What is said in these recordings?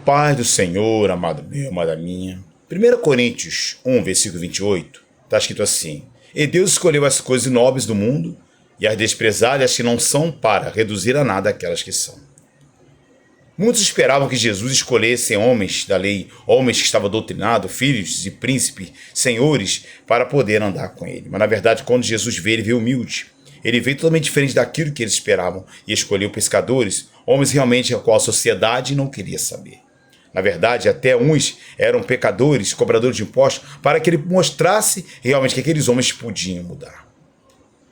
Paz do Senhor, amado meu, amada minha. 1 Coríntios 1, versículo 28, está escrito assim: E Deus escolheu as coisas nobres do mundo e as desprezadas que não são, para reduzir a nada aquelas que são. Muitos esperavam que Jesus escolhesse homens da lei, homens que estavam doutrinados, filhos de príncipes, senhores, para poder andar com ele. Mas na verdade, quando Jesus veio, ele veio humilde. Ele veio totalmente diferente daquilo que eles esperavam e escolheu pescadores, homens realmente a qual a sociedade não queria saber. Na verdade, até uns eram pecadores, cobradores de impostos, para que ele mostrasse realmente que aqueles homens podiam mudar.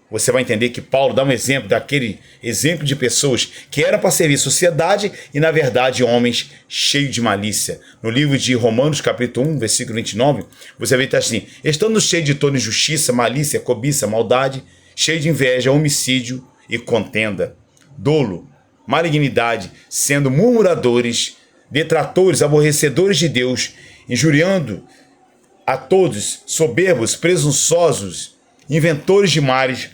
Você vai entender que Paulo dá um exemplo daquele exemplo de pessoas que eram para servir a sociedade e, na verdade, homens cheios de malícia. No livro de Romanos, capítulo 1, versículo 29, você vê que está assim: estando cheios de toda injustiça, malícia, cobiça, maldade, cheio de inveja, homicídio e contenda, dolo, malignidade, sendo murmuradores, detratores, aborrecedores de Deus, injuriando a todos, soberbos, presunçosos, inventores de males,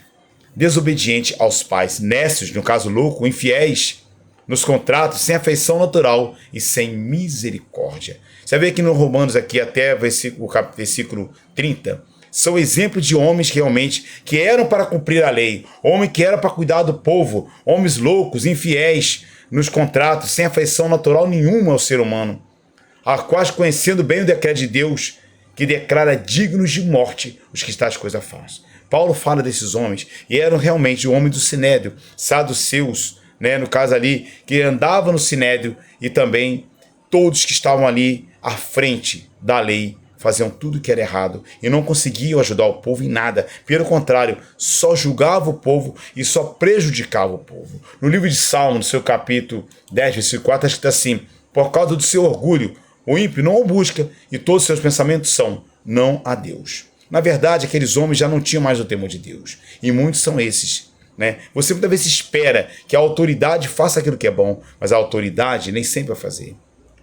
desobedientes aos pais, nécios, no caso louco, infiéis nos contratos, sem afeição natural e sem misericórdia. Você vê aqui no Romanos, aqui até versículo 30, são exemplos de homens que realmente que eram para cumprir a lei, homens que eram para cuidar do povo, homens loucos, infiéis nos contratos, sem afeição natural nenhuma ao ser humano, a quais, conhecendo bem o decreto de Deus, que declara dignos de morte os que tais coisas fazem. Paulo fala desses homens, e eram realmente o homem do Sinédrio, saduceus, no caso ali, que andavam no Sinédrio, e também todos que estavam ali à frente da lei, faziam tudo que era errado e não conseguiam ajudar o povo em nada. Pelo contrário, só julgavam o povo e só prejudicavam o povo. No livro de Salmo, no seu capítulo 10, versículo 4, está escrito assim: por causa do seu orgulho, o ímpio não o busca e todos os seus pensamentos são não a Deus. Na verdade, aqueles homens já não tinham mais o temor de Deus. E muitos são esses. Você muitas vezes espera que a autoridade faça aquilo que é bom, mas a autoridade nem sempre vai fazer.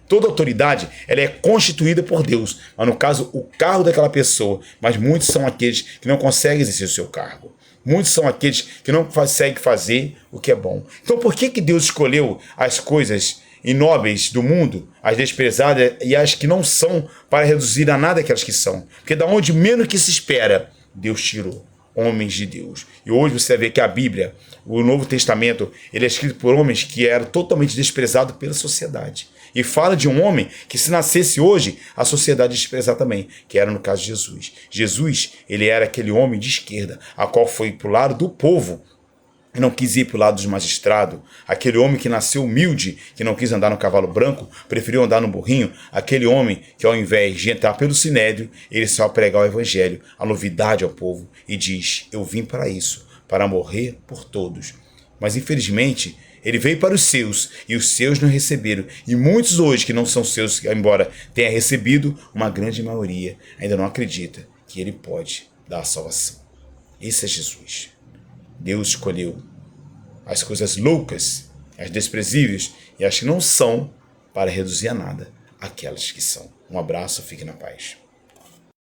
Toda autoridade ela é constituída por Deus, mas no caso o cargo daquela pessoa. Mas muitos são aqueles que não conseguem exercer o seu cargo. Muitos são aqueles que não conseguem fazer o que é bom. Então por que Deus escolheu as coisas inóbeis do mundo, as desprezadas e as que não são, para reduzir a nada aquelas que são? Porque da onde menos que se espera, Deus tirou homens de Deus. E hoje você vê que a Bíblia, o Novo Testamento, ele é escrito por homens que eram totalmente desprezados pela sociedade. E fala de um homem que, se nascesse hoje, a sociedade ia desprezar também, que era no caso de Jesus. Jesus, ele era aquele homem de esquerda, a qual foi para o lado do povo, e não quis ir para o lado dos magistrados, aquele homem que nasceu humilde, que não quis andar no cavalo branco, preferiu andar no burrinho, aquele homem que, ao invés de entrar pelo sinédrio, ele só pregar o evangelho, a novidade ao povo, e diz: eu vim para isso, para morrer por todos. Mas infelizmente ele veio para os seus, e os seus não receberam, e muitos hoje que não são seus, embora tenha recebido, uma grande maioria ainda não acredita que ele pode dar a salvação. Esse é Jesus. Deus escolheu as coisas loucas, as desprezíveis e as que não são, para reduzir a nada aquelas que são. Um abraço, fique na paz.